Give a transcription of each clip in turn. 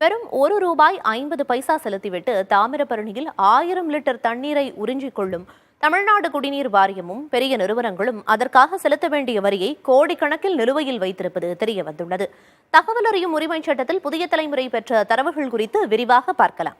வெறும் ₹1.50 செலுத்திவிட்டு தாமிரபரணியில் 1000 லிட்டர் தண்ணீரை உறிஞ்சிக் கொள்ளும் தமிழ்நாடு குடிநீர் வாரியமும் பெரிய நிறுவனங்களும் அதற்காக செலுத்த வேண்டிய வரியை கோடிக்கணக்கில் நிலுவையில் வைத்திருப்பது தெரியவந்துள்ளது. தகவல் அறியும் உரிமைச் சட்டத்தில் புதிய தலைமுறை பெற்ற தரவுகள் குறித்து விரிவாக பார்க்கலாம்.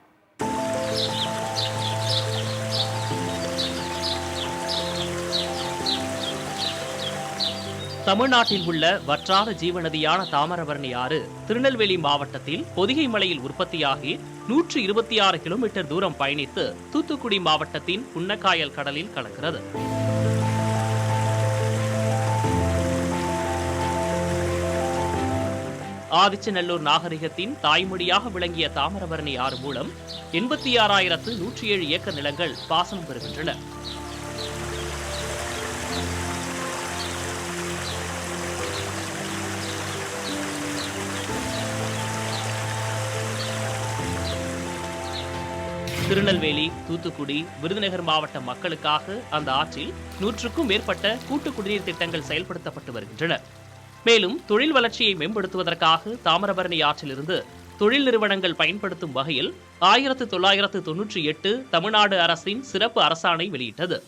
தமிழ்நாட்டில் உள்ள வற்றாத ஜீவநதியான தாமிரபரணி ஆறு திருநெல்வேலி மாவட்டத்தில் பொதிகை மலையில் உற்பத்தியாகி 126 கிலோமீட்டர் தூரம் பயணித்து தூத்துக்குடி மாவட்டத்தின் புன்னக்காயல் கடலில் கலக்கிறது. ஆதிச்சநல்லூர் நாகரிகத்தின் தாய்மொழியாக விளங்கிய தாமிரபரணி ஆறு மூலம் 86,107 ஏக்கர் நிலங்கள் பாசனம் பெறுகின்றன. திருநெல்வேலி, தூத்துக்குடி, விருதுநகர் மாவட்ட மக்களுக்காக அந்த ஆற்றில் 100க்கும் மேற்பட்ட கூட்டு குடிநீர் திட்டங்கள் செயல்படுத்தப்பட்டு வருகின்றன. மேலும் தொழில் வளர்ச்சியை மேம்படுத்துவதற்காக தாமிரபரணி ஆற்றிலிருந்து தொழில் நிறுவனங்கள் பயன்படுத்தும் வகையில் 1998 தமிழ்நாடு அரசின் சிறப்பு அரசாணை வெளியிட்டது.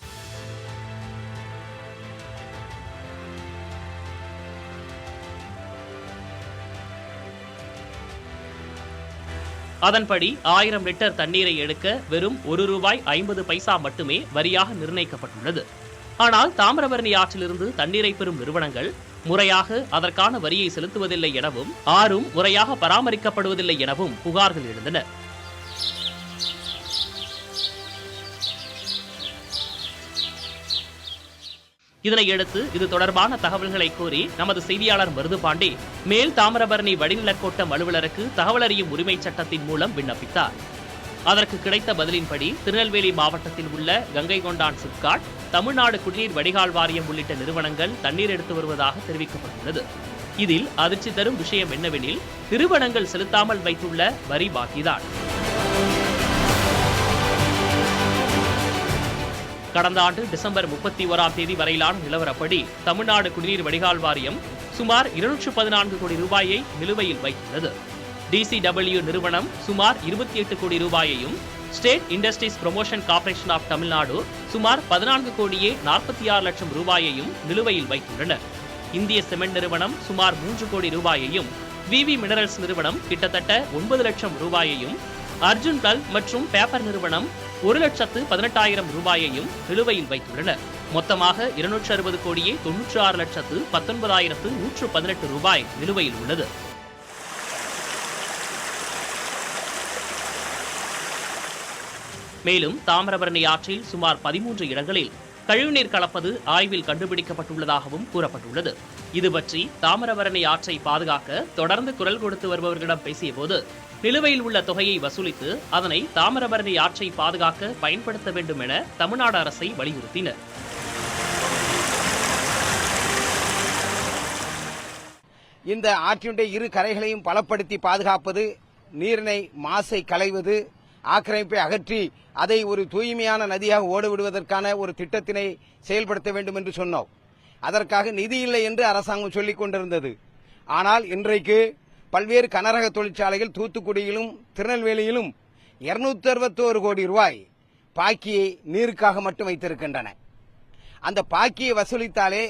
அதன்படி 1000 லிட்டர் தண்ணீரை எடுக்க வெறும் ₹1.50 மட்டுமே வரியாக நிர்ணயிக்கப்பட்டுள்ளது. ஆனால் தாமிரபரணி ஆற்றிலிருந்து தண்ணீரை பெறும் நிறுவனங்கள் முறையாக அதற்கான வரியை செலுத்துவதில்லை எனவும் ஆறும் முறையாக பராமரிக்கப்படுவதில்லை எனவும் புகார்கள் எழுந்தன. இதனையடுத்து இது தொடர்பான தகவல்களை கோரி நமது செய்தியாளர் மருதுபாண்டி மேல் தாமிரபரணி வடிநிலக் கோட்டம் அலுவலருக்கு தகவல் அறியும் உரிமை சட்டத்தின் மூலம் விண்ணப்பித்தார். அதற்கு கிடைத்த பதிலின்படி திருநெல்வேலி மாவட்டத்தில் உள்ள கங்கை கொண்டான் சிப்காட், தமிழ்நாடு குடிநீர் வடிகால் வாரியம் உள்ளிட்ட நிறுவனங்கள் தண்ணீர் எடுத்து வருவதாக தெரிவிக்கப்பட்டுள்ளது. இதில் அதிர்ச்சி தரும் விஷயம் என்னவெனில் நிறுவனங்கள் செலுத்தாமல் வைத்துள்ள வரி பாக்கிதான். கடந்த ஆண்டு டிசம்பர் 31ஆம் தேதி வரையிலான நிலவரப்படி தமிழ்நாடு குடிநீர் வடிகால் வாரியம் சுமார் 214 கோடி ரூபாயை நிலுவையில் வைத்துள்ளது. DCW நிறுவனம் சுமார் 28 கோடி ரூபாயையும், State Industries Promotion Corporation of Tamil Nadu சுமார் 14 கோடியே 46 லட்சம் ரூபாயையும் நிலுவையில் வைத்துள்ளனர். இந்திய சிமெண்ட் நிறுவனம் சுமார் 3 கோடி ரூபாயையும், VV மினரல்ஸ் நிறுவனம் கிட்டத்தட்ட 9 லட்சம் ரூபாயையும், அர்ஜுன் கல் மற்றும் பேப்பர் நிறுவனம் 1,18,000 ரூபாயையும் நிலுவையில் வைத்துள்ளனர். மொத்தமாக 260 கோடியே 96,19,118 ரூபாய் நிலுவையில் உள்ளது. மேலும் தாமிரபரணி ஆற்றில் சுமார் 13 இடங்களில் கழிவுநீர் கலப்பது ஆய்வில் கண்டுபிடிக்கப்பட்டுள்ளதாகவும் கூறப்பட்டுள்ளது. இது பற்றி தாமிரபரணி ஆற்றை பாதுகாக்க தொடர்ந்து குரல் கொடுத்து வருபவர்களிடம் பேசிய போது நிலுவையில் உள்ள தொகையை வசூலித்து அதனை தாமிரபரணி ஆற்றை பாதுகாக்க பயன்படுத்த வேண்டும் என தமிழ்நாடு அரசை வலியுறுத்தினர். இந்த ஆற்றினுடைய இரு கரைகளையும் பலப்படுத்தி பாதுகாப்பது, நீரினை மாசை களைவது, ஆக்கிரமிப்பை அகற்றி அதை ஒரு தூய்மையான நதியாக ஓடவிடுவதற்கான ஒரு திட்டத்தினை செயல்படுத்த வேண்டும் என்று சொன்னோம். அதற்காக நிதி இல்லை என்று அரசாங்கம் சொல்லிக் கொண்டிருந்தது. ஆனால் இன்றைக்கு பல்வேறு கனரக தொழிற்சாலைகள் தூத்துக்குடியிலும் திருநெல்வேலியிலும் 261 கோடி ரூபாய் பாக்கியை நீருக்காக மட்டும் வைத்திருக்கின்றன. அந்த பாக்கியை வசூலித்தாலே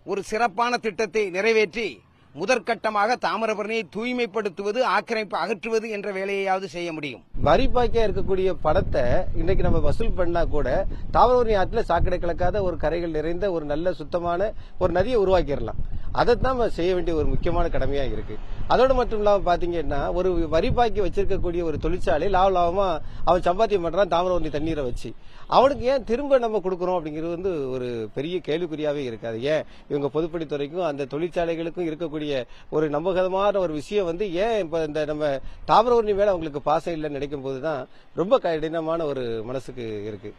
ஒரு சிறப்பான திட்டத்தை நிறைவேற்றி முதற்கட்டமாக தாமிரபரணியை தூய்மைப்படுத்துவது, ஆக்கிரமிப்பு அகற்றுவது என்ற வேலையாவது செய்ய முடியும். வரி பாக்கியா இருக்கக்கூடிய பணத்தை இன்னைக்கு நம்ம வசூல் பண்ணா கூட தாமிரபரணி ஆற்றில் சாக்கடை கலக்காத ஒரு கரைகள் நிறைந்த ஒரு நல்ல சுத்தமான ஒரு நதியை உருவாக்கிடலாம். அதைத்தான் நம்ம செய்ய வேண்டிய ஒரு முக்கியமான கடமையா இருக்கு. அதோடு மட்டும் இல்லாம பாத்தீங்கன்னா ஒரு வரி பாக்கி வச்சிருக்கக்கூடிய ஒரு தொழிற்சாலை லாபமா அவன் சம்பாத்தியம் பண்றான் தாமிரபரணி தண்ணீரை வச்சு. அவனுக்கு ஏன் திரும்ப நம்ம கொடுக்கறோம் அப்படிங்கிறது வந்து ஒரு பெரிய கேள்விக்குறியாவே இருக்காது. ஏன் இவங்க பொதுப்பணித்துறைக்கும் அந்த தொழிற்சாலைகளுக்கும் இருக்கக்கூடிய ஒரு நம்பகமான ஒரு விஷயம் வந்து ஏன் இப்ப இந்த நம்ம தாமிரபரணி மேல அவங்களுக்கு பாசம் இல்லைன்னு நினைக்கும் போதுதான் ரொம்ப கடினமான ஒரு மனசுக்கு இருக்கு.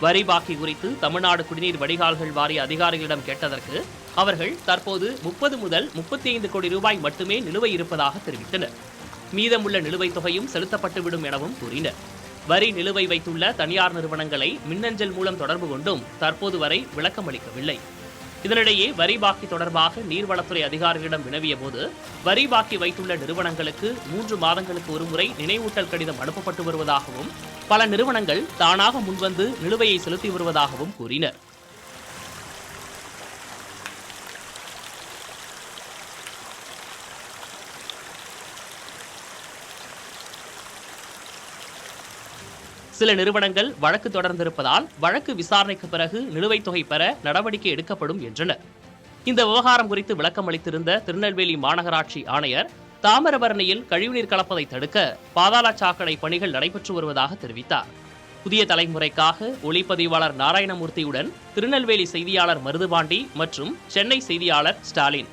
வரி பாக்கி குறித்து தமிழ்நாடு குடிநீர் வடிகால்கள் வாரிய அதிகாரிகளிடம் கேட்டதற்கு அவர்கள் தற்போது 30 முதல் 35 கோடி ரூபாய் மட்டுமே நிலுவை இருப்பதாக தெரிவித்தனர். மீதமுள்ள நிலுவைத் தொகையும் செலுத்தப்பட்டுவிடும் எனவும் கூறினர். வரி நிலுவை வைத்துள்ள தனியார் நிறுவனங்களை மின்னஞ்சல் மூலம் தொடர்பு கொண்டும் தற்போது வரை விளக்கம் அளிக்கவில்லை. இதனிடையே வரி பாக்கி தொடர்பாக நீர்வளத்துறை அதிகாரிகளிடம் வினவிய போது வரி பாக்கி வைத்துள்ள நிறுவனங்களுக்கு 3 மாதங்களுக்கு ஒருமுறை நினைவூட்டல் கடிதம் அனுப்பப்பட்டு வருவதாகவும் பல நிறுவனங்கள் தானாக முன்வந்து நிலுவையை செலுத்தி வருவதாகவும் கூறினர். சில நிறுவனங்கள் வழக்கு தொடர்ந்திருப்பதால் வழக்கு விசாரணைக்கு பிறகு நிலுவைத் தொகை பெற நடவடிக்கை எடுக்கப்படும் என்றனர். இந்த விவகாரம் குறித்து விளக்கம் அளித்திருந்த திருநெல்வேலி மாநகராட்சி ஆணையர் தாமிரபரணியில் கழிவுநீர் கலப்பதை தடுக்க பாதாள சாக்கடை பணிகள் நடைபெற்று வருவதாக தெரிவித்தார். புதிய தலைமுறைக்காக ஒளிப்பதிவாளர் நாராயணமூர்த்தியுடன் திருநெல்வேலி செய்தியாளர் மருதுபாண்டி மற்றும் சென்னை செய்தியாளர் ஸ்டாலின்.